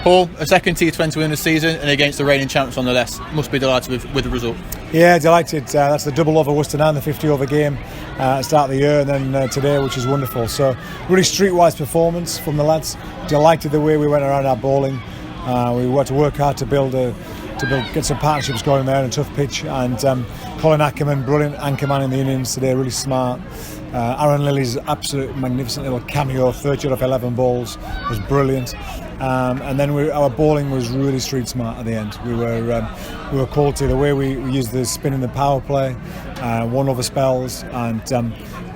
Paul, a second T20 win this season and against the reigning champs on the list. Must be delighted with the result. Yeah, delighted. That's the double over Worcester now, the 50 over game at the start of the year, and then today, which is wonderful. So really streetwise performance from the lads. Delighted the way we went around our bowling. We had to work hard to get some partnerships going there on a tough pitch, and Colin Ackerman, brilliant anchorman in the innings today, really smart. Aaron Lilly's absolute magnificent little cameo, 30 out of 11 balls, was brilliant. And then our bowling was really street smart at the end. We were quality. The way we used the spin in the power play, won over spells, and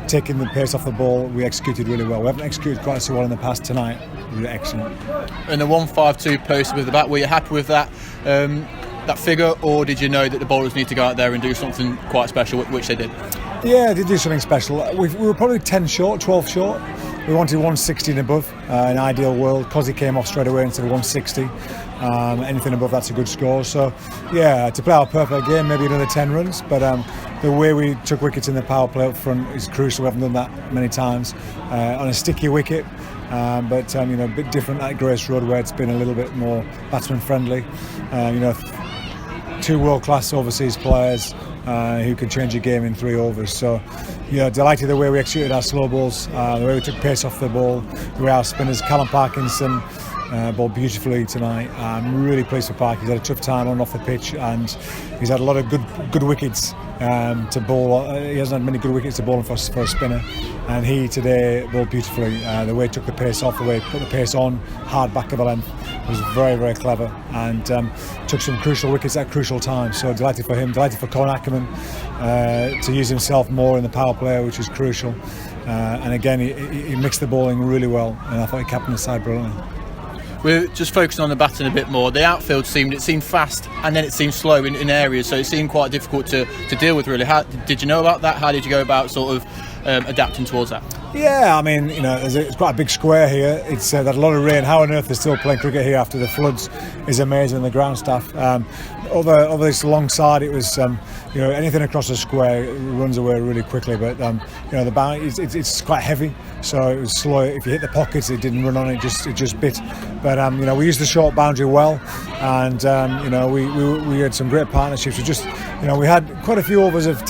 taking the pace off the ball, we executed really well. We haven't executed quite so well in the past. Tonight we were excellent. And the 1-5-2 post with the bat, were you happy with that figure, or did you know that the bowlers need to go out there and do something quite special, which they did? Yeah, they did do something special. We were probably 10 short, 12 short. We wanted 160 and above in an ideal world. Cosy came off straight away instead of 160. Anything above that's a good score. So yeah, to play our perfect game, maybe another 10 runs. But the way we took wickets in the power play up front is crucial. We haven't done that many times on a sticky wicket. But a bit different at Grace Road, where it's been a little bit more batsman friendly. Two world-class overseas players who can change a game in 3 overs. So, delighted the way we executed our slow balls, the way we took pace off the ball, the way our spinners, Callum Parkinson, bowled beautifully tonight. I'm really pleased for Park. He's had a tough time on and off the pitch, and he's had a lot of good wickets to bowl. He hasn't had many good wickets to bowl for a spinner, and he today bowled beautifully. The way he took the pace off, the way he put the pace on, hard back of the length, was very, very clever, and took some crucial wickets at crucial times. So delighted for him, delighted for Colin Ackerman to use himself more in the power play, which is crucial. And again, he mixed the bowling really well, and I thought he captained the side brilliantly. We're just focusing on the batting a bit more. The outfield seemed fast, and then it seemed slow in areas, so it seemed quite difficult to deal with, really. How did you know about that? How did you go about sort of adapting towards that? Yeah, I mean, it's quite a big square here. It's had a lot of rain. How on earth they're still playing cricket here after the floods is amazing. The ground staff over this long side, it was anything across the square runs away really quickly. But the boundary it's quite heavy, so it was slow. If you hit the pockets, it didn't run on it. It just bit. But we used the short boundary well, and we had some great partnerships. We had quite a few overs of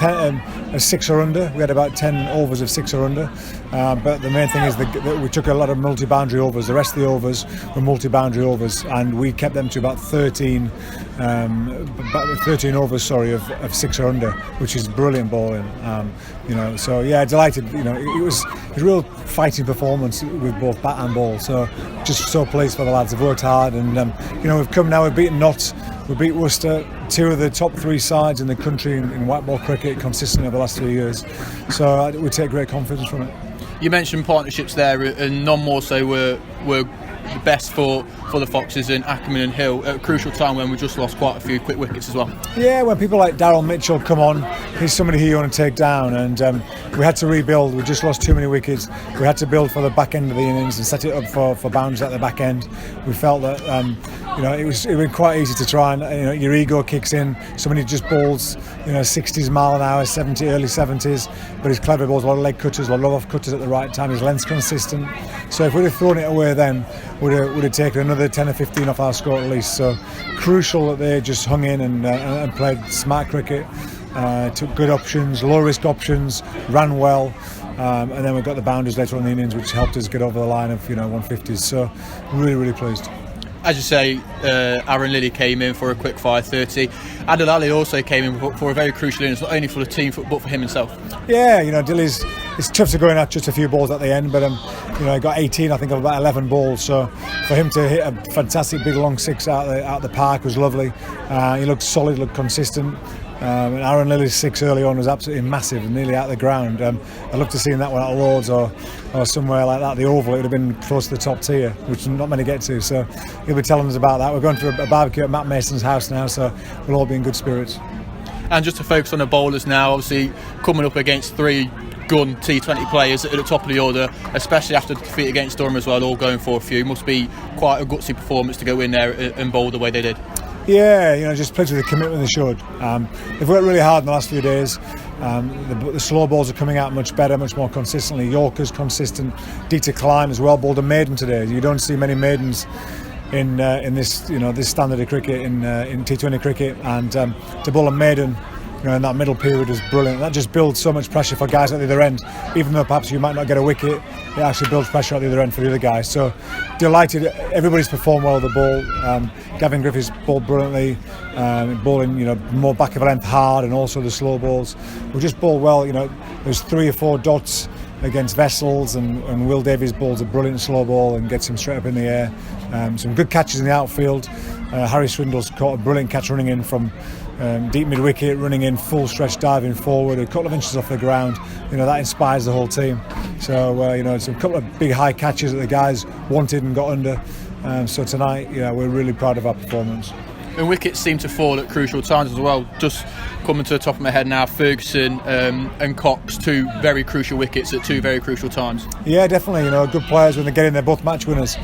6 or under. We had about 10 overs of 6 or under. But the main thing is that we took a lot of multi-boundary overs. The rest of the overs were multi-boundary overs, and we kept them to about 13 overs, of 6 or under, which is brilliant bowling. So yeah, delighted. It was a real fighting performance with both bat and ball. So just so pleased for the lads. They've worked hard, and we've come now. We've beaten Notts. We beat Worcester, 2 of the top 3 sides in the country in white ball cricket consistently over the last 3 years. So we take great confidence from it. You mentioned partnerships there, and none more so were the best for the Foxes and Ackerman and Hill at a crucial time when we just lost quite a few quick wickets as well. Yeah, when people like Daryl Mitchell come on, he's somebody who you want to take down, and we had to rebuild. We just lost too many wickets. We had to build for the back end of the innings and set it up for boundaries at the back end. We felt that it was quite easy to try, and your ego kicks in. Somebody just bowls 60s mile an hour, early 70s, but he's clever. Balls a lot of leg cutters, a lot of off cutters at the right time. His length's consistent. So if we'd have thrown it away then, would have taken another 10 or 15 off our score at least. So crucial that they just hung in and played smart cricket, took good options, low risk options, ran well, and then we got the boundaries later on in the innings, which helped us get over the line of 150s. So really pleased. As you say, Aaron Lilly came in for a quick fire 30. Adil Ali also came in for a very crucial innings, not only for the team but for him himself. Yeah, Dilly's, it's tough to go in at just a few balls at the end, but he got 18, I think, of about 11 balls. So for him to hit a fantastic big long 6 out the park was lovely. He looked solid, looked consistent. And Aaron Lilly's 6 early on was absolutely massive and nearly out of the ground. I'd love to see that one at Lords or somewhere like that, the Oval. It would have been close to the top tier, which not many get to. So he'll be telling us about that. We're going to a barbecue at Matt Mason's house now, so we'll all be in good spirits. And just to focus on the bowlers now, obviously coming up against 3 gun T20 players at the top of the order, especially after the defeat against Durham as well, all going for a few. Must be quite a gutsy performance to go in there and bowl the way they did. Yeah, just pleased with the commitment they showed. They've worked really hard in the last few days. The slow balls are coming out much better, much more consistently. Yorker's consistent. Dieter Klein as well bowled a maiden today. You don't see many maidens in this this standard of cricket in T20 cricket, and to bowl a maiden in that middle period is brilliant. That just builds so much pressure for guys at the other end. Even though perhaps you might not get a wicket, it actually builds pressure at the other end for the other guys. So delighted, everybody's performed well at the ball. Gavin Griffiths bowled brilliantly, bowling more back of a length hard, and also the slow balls. We just bowled well. There's 3 or 4 dots against Vessels, and Will Davies bowls a brilliant slow ball and gets him straight up in the air. Some good catches in the outfield. Harry Swindle's caught a brilliant catch running in from deep mid wicket, running in full stretch, diving forward a couple of inches off the ground. That inspires the whole team. So it's a couple of big high catches that the guys wanted and got under. So tonight, we're really proud of our performance. And wickets seem to fall at crucial times as well. Just coming to the top of my head now, Ferguson and Cox, 2 very crucial wickets at 2 very crucial times. Yeah, definitely. Good players when they get in, they're both match winners.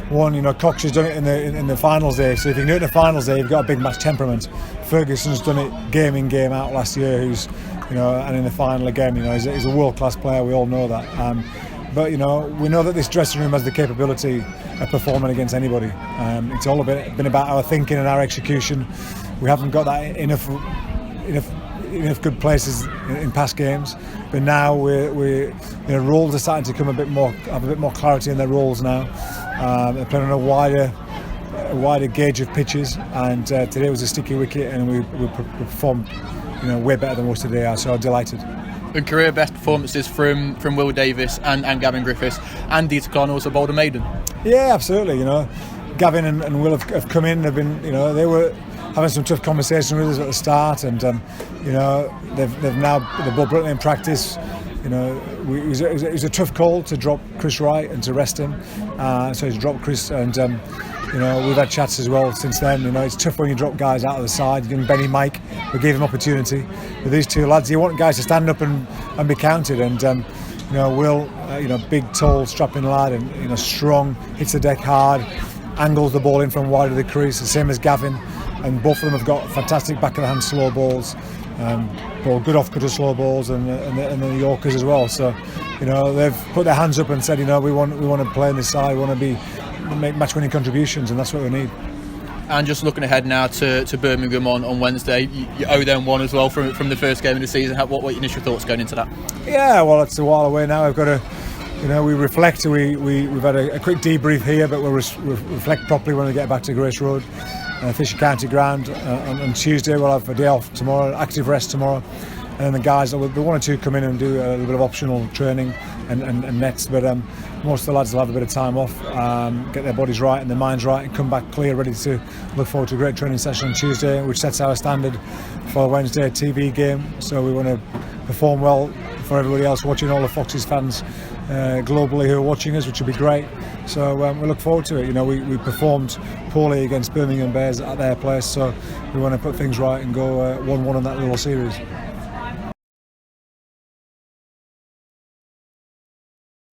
One, Cox has done it in the finals day. So if you can do it in the finals day, you've got a big match temperament. Ferguson's done it game in, game out last year. And in the final again, he's a world-class player. We all know that. But we know that this dressing room has the capability of performing against anybody. It's all been about our thinking and our execution. We haven't got that enough good places in past games, but now roles are starting to have a bit more clarity in their roles now. They're playing on a wider gauge of pitches, and today was a sticky wicket, and we performed way better than most today are. So I'm delighted. And career best performances from Will Davies and Gavin Griffiths, and Dieter Klein also bowled a maiden. Yeah, absolutely. Gavin and Will have come in. They've been, they were having some tough conversations with us at the start, and they've bowled brilliantly in practice. It was a tough call to drop Chris Wright and to rest him. So he's dropped Chris, and we've had chats as well since then. It's tough when you drop guys out of the side. Benny Mike, we gave him opportunity. With these 2 lads, you want guys to stand up and be counted. And Will, big, tall, strapping lad, and strong, hits the deck hard, angles the ball in from wide of the crease, the same as Gavin. And both of them have got fantastic back of the hand slow balls, good off cutter slow balls, and the Yorkers as well. So they've put their hands up and said, we want to play on this side, we want to make match winning contributions, and that's what we need. And just looking ahead now to Birmingham on Wednesday, you owe them one as well from the first game of the season. What your initial thoughts going into that? Yeah, well, it's a while away now. I've got to, we reflect. We've had a quick debrief here, but we'll reflect properly when we get back to Grace Road, Fisher County Ground on Tuesday. We'll have a day off tomorrow, active rest tomorrow, and then the guys, there'll be 1 or 2 come in and do a little bit of optional training and nets, but most of the lads will have a bit of time off, get their bodies right and their minds right, and come back clear, ready to look forward to a great training session on Tuesday, which sets our standard for Wednesday TV game. So we want to perform well for everybody else watching, all the Foxes fans globally who are watching us, which will be great. So we look forward to it. We performed poorly against Birmingham Bears at their place, so we want to put things right and go 1-1 in that little series.